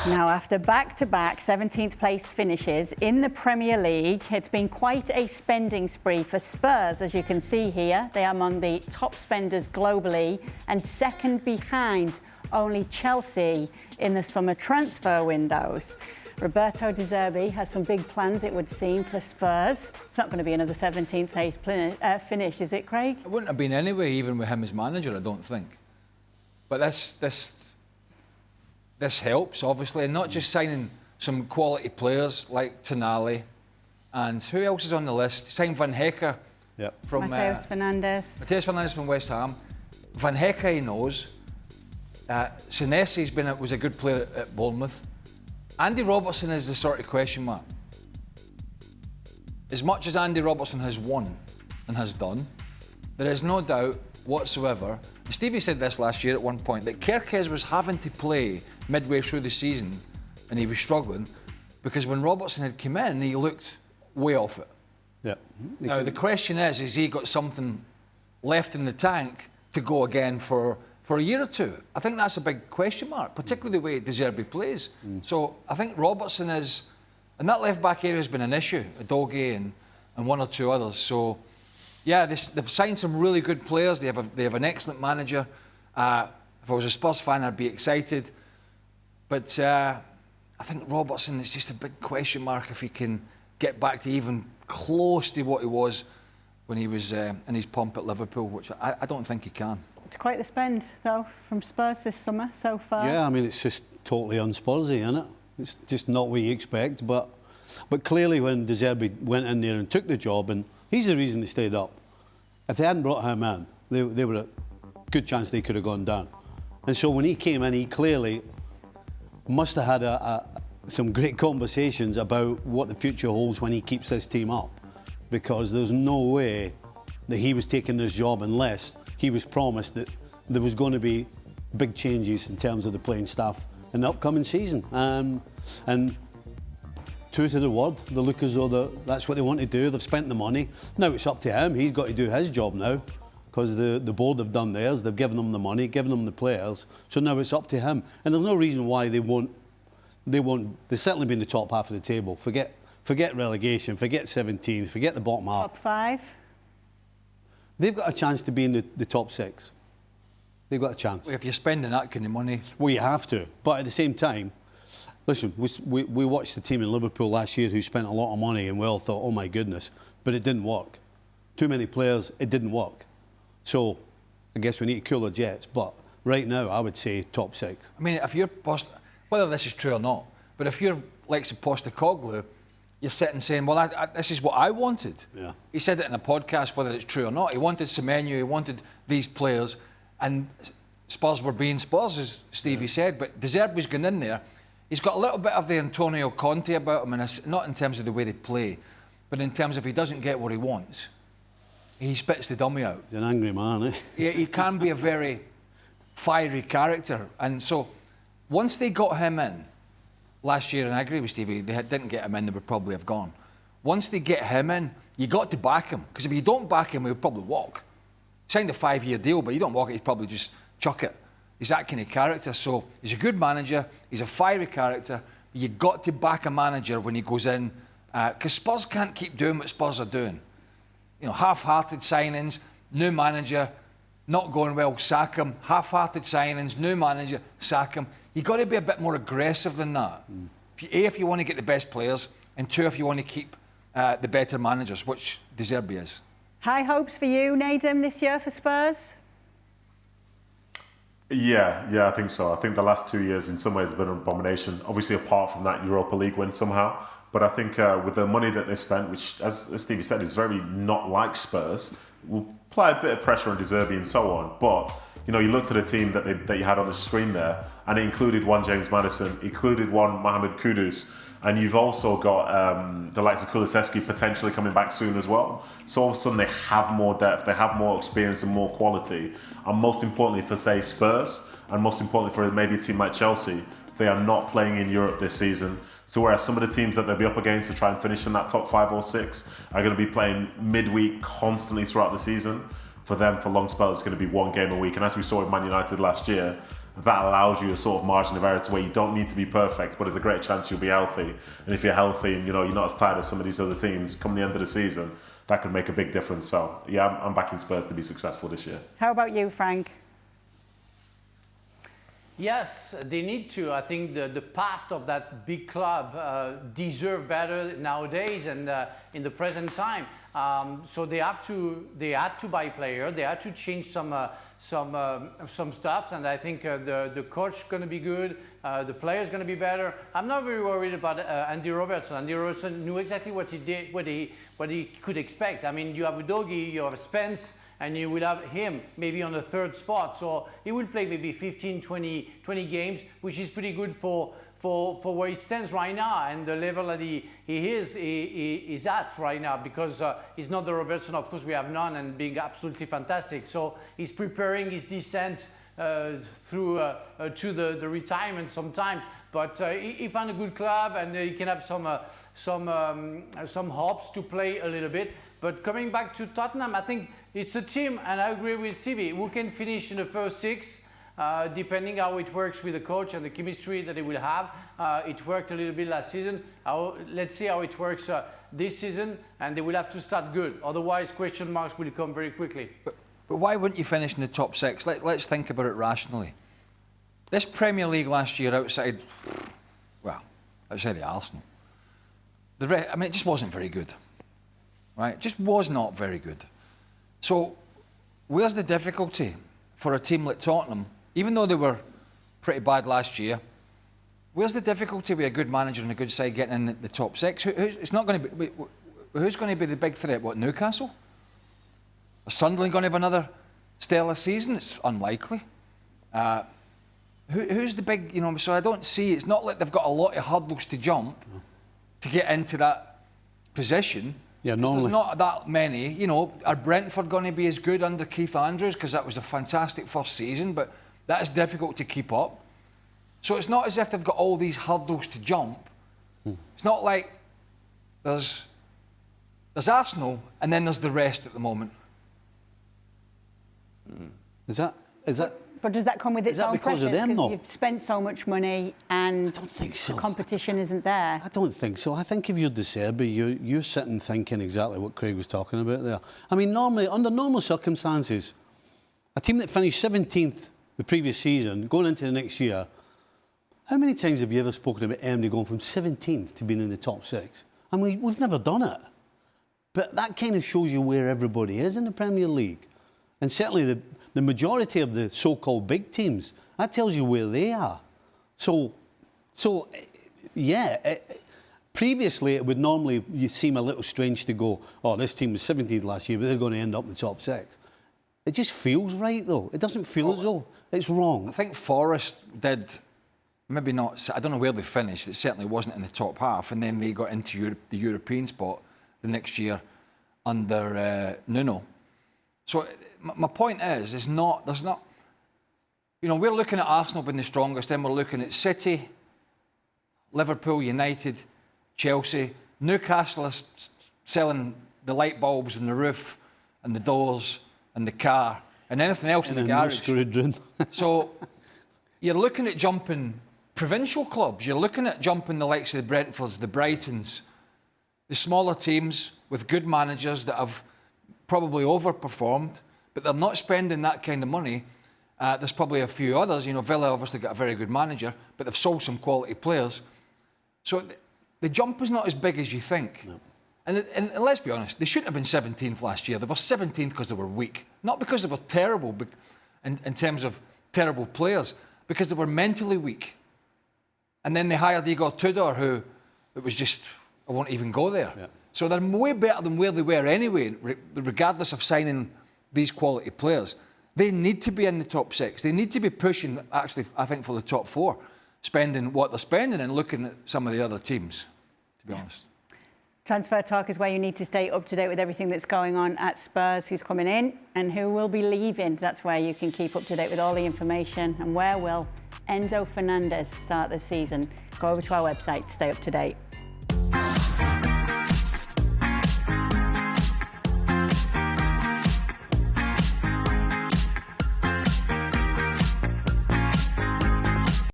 Now, after back-to-back 17th place finishes in the Premier League, it's been quite a spending spree for Spurs, as you can see here. They are among the top spenders globally and second behind only Chelsea in the summer transfer windows. Roberto De Zerbi has some big plans, it would seem, for Spurs. It's not going to be another 17th place finish, is it, Craig? It wouldn't have been anyway, even with him as manager, I don't think. But this helps, obviously, and not just signing some quality players like Tonali, and who else is on the list? Signed Van Hecke from Mateus Fernandes from West Ham. Van Hecke he knows. Senesi was a good player at Bournemouth. Andy Robertson is the sort of question mark. As much as Andy Robertson has won and has done, there is no doubt whatsoever. Stevie said this last year at one point, that Kerkez was having to play midway through the season and he was struggling because when Robertson had come in, he looked way off it. Yeah. Now, the question is he got something left in the tank to go again for a year or two? I think that's a big question mark, particularly the way De Zerbi plays. So I think Robertson is, and that left-back area has been an issue, Udogie and one or two others. So, yeah, they've signed some really good players. They have an excellent manager. If I was a Spurs fan, I'd be excited. But I think Robertson is just a big question mark if he can get back to even close to what he was when he was in his pomp at Liverpool, which I don't think he can. It's quite the spend, though, from Spurs this summer so far. Yeah, I mean, it's just totally un-Spursy, isn't it? It's just not what you expect. But clearly when De Zerbi went in there and took the job, and he's the reason they stayed up. If they hadn't brought him in, they were a good chance they could have gone down. And so when he came in, he clearly must have had some great conversations about what the future holds when he keeps this team up. Because there's no way that he was taking this job unless he was promised that there was going to be big changes in terms of the playing staff in the upcoming season. And true to the word, they look as though that's what they want to do. They've spent the money. Now it's up to him. He's got to do his job now because the board have done theirs. They've given him the money, given him the players. So now it's up to him. And there's no reason why they won't. They've certainly been the top half of the table. Forget relegation, forget 17th, forget the bottom half. Top 5? They've got a chance to be in the top 6. They've got a chance. If you're spending that kind of money... Well, you have to. But at the same time, listen, we watched the team in Liverpool last year who spent a lot of money and we all thought, oh my goodness, but it didn't work. Too many players, it didn't work. So I guess we need to cool our jets. But right now, I would say top 6. I mean, if you're... whether this is true or not, but if you're like Postecoglou, you're sitting saying, well, this is what I wanted. Yeah. He said it in a podcast, whether it's true or not. He wanted Semenyo, he wanted these players, and Spurs were being Spurs, as Stevie said, but De Zerbi's gone in there. He's got a little bit of the Antonio Conte about him, and not in terms of the way they play, but in terms of if he doesn't get what he wants, he spits the dummy out. He's an angry man, eh? He can be a very fiery character, and so once they got him in, last year, and I agree with Stevie, they didn't get him in, they would probably have gone. Once they get him in, you got to back him, because if you don't back him, he'll probably walk. Signed a 5-year deal, but you don't walk it, he'd probably just chuck it. He's that kind of character, so he's a good manager, he's a fiery character, but you got to back a manager when he goes in, because Spurs can't keep doing what Spurs are doing. You know, half-hearted signings, new manager, not going well, sack him. Half-hearted signings, new manager, sack him. You've got to be a bit more aggressive than that. If you want to get the best players, and 2, if you want to keep the better managers, which De Zerbi is. High hopes for you, Nedum, this year for Spurs? Yeah, I think so. I think the last 2 years in some ways have been an abomination, obviously apart from that Europa League win somehow. But I think with the money that they spent, which, as Stevie said, is very not like Spurs, will apply a bit of pressure on De Zerbi and so on. But, you know, you looked at the team that you had on the screen there, and it included one James Maddison, included one Mohamed Kudus, and you've also got the likes of Kulusevski potentially coming back soon as well. So all of a sudden they have more depth, they have more experience and more quality. And most importantly for, say, Spurs, and most importantly for maybe a team like Chelsea, they are not playing in Europe this season. So whereas some of the teams that they'll be up against to try and finish in that top 5 or 6 are going to be playing midweek constantly throughout the season, for them, for long spells, it's going to be one game a week. And as we saw with Man United last year, that allows you a sort of margin of error to where you don't need to be perfect, but there's a great chance you'll be healthy. And if you're healthy and you're not as tired as some of these other teams, come the end of the season, that could make a big difference. So yeah, I'm backing Spurs to be successful this year. How about you, Frank? Yes, they need to. I think the past of that big club deserve better nowadays and in the present time. So they had to buy players. They had to change some stuff, and I think the coach is going to be good. The players going to be better. I'm not very worried about Andy Robertson. Andy Robertson knew exactly what he did, what he could expect. I mean, you have a Doggy, you have a Spence, and you will have him maybe on the third spot. So he will play maybe 15, 20 games, which is pretty good for where he stands right now and the level that he is at right now, because he's not the Robertson, of course, we have none, and being absolutely fantastic. So he's preparing his descent through to the retirement sometime. But he found a good club, and he can have some hopes to play a little bit. But coming back to Tottenham, I think it's a team, and I agree with Stevie, who can finish in the first six, depending how it works with the coach and the chemistry that they will have. It worked a little bit last season. Let's see how it works this season, and they will have to start good. Otherwise, question marks will come very quickly. But why wouldn't you finish in the top six? Let's think about it rationally. This Premier League last year outside the Arsenal, it just wasn't very good. Right? It just was not very good. So where's the difficulty for a team like Tottenham, even though they were pretty bad last year? Where's the difficulty with a good manager and a good side getting in the top six? Who's going to be the big threat? What, Newcastle? Is Sunderland going to have another stellar season? It's unlikely. Who's the big, so I don't see, it's not like they've got a lot of hurdles to jump to get into that position. Yeah, normally. There's not that many. Are Brentford going to be as good under Keith Andrews? Because that was a fantastic first season, but that is difficult to keep up. So it's not as if they've got all these hurdles to jump. It's not like there's Arsenal and then there's the rest at the moment. Is that? But does that come with its own because pressures? of them, though? You've spent so much money and I don't think so. The competition isn't there. I don't think so. I think if you're De Zerbi, you're sitting thinking exactly what Craig was talking about there. I mean, normally, under normal circumstances, a team that finished 17th the previous season, going into the next year, how many times have you ever spoken about Emery going from 17th to being in the top six? I mean, we've never done it. But that kind of shows you where everybody is in the Premier League. And certainly the majority of the so-called big teams, that tells you where they are. Previously it would normally seem a little strange to go, oh, this team was 17th last year, but they're going to end up in the top six. It just feels right, though. It doesn't feel as though it's wrong. I think Forest did, maybe not, I don't know where they finished, it certainly wasn't in the top half, and then they got into the European spot the next year under Nuno. So my point is, there's not, we're looking at Arsenal being the strongest, then we're looking at City, Liverpool, United, Chelsea. Newcastle is selling the light bulbs and the roof and the doors and the car and anything else in the garage. So you're looking at jumping provincial clubs. You're looking at jumping the likes of the Brentfords, the Brightons, the smaller teams with good managers that have probably overperformed, but they're not spending that kind of money. There's probably a few others. Villa obviously got a very good manager, but they've sold some quality players. So the jump is not as big as you think. No. And let's be honest, they shouldn't have been 17th last year. They were 17th because they were weak. Not because they were terrible in terms of terrible players, because they were mentally weak. And then they hired Igor Tudor, who it was just, I won't even go there. Yeah. So they're way better than where they were anyway, regardless of signing these quality players. They need to be in the top six. They need to be pushing, actually, I think, for the top four, spending what they're spending and looking at some of the other teams, to be honest. Transfer Talk is where you need to stay up to date with everything that's going on at Spurs, who's coming in and who will be leaving. That's where you can keep up to date with all the information. And where will Enzo Fernandez start this season? Go over to our website to stay up to date.